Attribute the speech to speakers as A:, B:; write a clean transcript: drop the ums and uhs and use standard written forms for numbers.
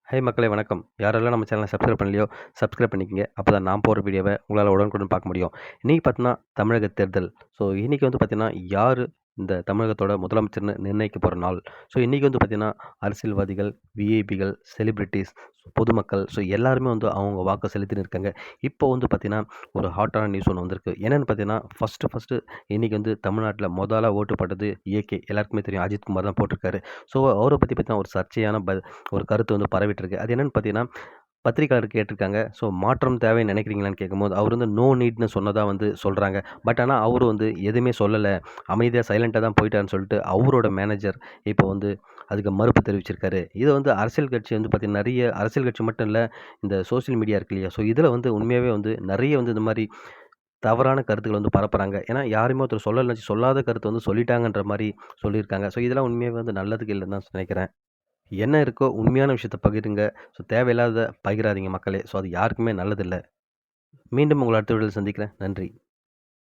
A: High மக்களே வணக்கம். யாரெல்லாம் நம்ம சேனலை சப்ஸ்கிரைப் பண்ணலையோ, சப்ஸ்கிரைப் பண்ணிக்கங்க. அப்பதான் நான் போடுற வீடியோவை உங்களால உடனுக்குடன் பார்க்க முடியும். இன்னைக்கு பார்த்தீங்கன்னா, தமிழக தேர்தல். ஸோ இன்னைக்கு வந்து பார்த்தீங்கன்னா, யாரு இந்த தமிழகத்தோட முதலமைச்சர்ன்னு நிர்ணயிக்க போற நாள். ஸோ இன்னைக்கு வந்து பார்த்தீங்கன்னா, அரசியல்வாதிகள், விஐபிகள், செலிபிரிட்டீஸ், பொதுமக்கள் எல்லாருமே வந்து அவங்க வாக்கு செலுத்தின்னு இருக்காங்க. இப்போ வந்து பார்த்தீங்கன்னா, ஒரு ஹாட்டான நியூஸ் ஒண்ணு வந்திருக்கு. என்னன்னு பார்த்தீங்கன்னா, ஃபர்ஸ்ட்டு இன்னைக்கு வந்து தமிழ்நாட்டுல மொதலா ஓட்டு போட்டது ஏகே. எல்லாருக்குமே தெரியும். அஜித் குமார் தான் போட்டிருக்காரு. ஸோ அவர பத்தி பார்த்தீங்கன்னா, ஒரு சர்ச்சையான ஒரு கருத்து வந்து பரவிட்டு இருக்கு. அது என்னன்னு பார்த்தீங்கன்னா, பத்திரிக்கையாளர் கேட்டிருக்காங்க. ஸோ மாற்றம் தேவைன்னு நினைக்கிறீங்களான்னு கேட்கும்போது, அவர் வந்து நோ நீட்ன்னு சொன்னதா வந்து சொல்றாங்க. பட் ஆனா அவரு வந்து எதுவுமே சொல்லல. அமைதியா சைலன்ட்டா தான் போயிட்டாருன்னு சொல்லிட்டு, அவரோட மேனேஜர் இப்போ வந்து அதுக்கு மறுப்பு தெரிவிச்சிருக்காரு. இத வந்து அரசியல் கட்சி வந்து பார்த்தீங்கன்னா, நெறைய அரசியல் கட்சி மட்டும் இல்ல, இந்த சோசியல் மீடியா இருக்கு இல்லையா? ஸோ இதில வந்து உண்மையாவே வந்து நெறைய வந்து இந்த மாரி தவறான கருத்துக்கள வந்து பரப்புறாங்க. ஏன்னா யாருமே ஒருத்தர் சொல்லல சொல்லாத கருத்த வந்து சொல்லிட்டாங்கன்ற மாரி சொல்லியிருக்காங்க. ஸோ இதெல்லாம் உண்மையாவே வந்து நல்லதுக்கு இல்லன்னு தான் நினைக்கிறேன். என்ன இருக்கோ உண்மையான விஷயத்த பகிருங்க. ஸோ தேவையில்லாதத பகிராதீங்க மக்களே. ஸோ அது யாருக்குமே நல்லதில்ல. மீண்டும் உங்கள அடுத்த வீடியோல சந்திக்கிறேன். நன்றி.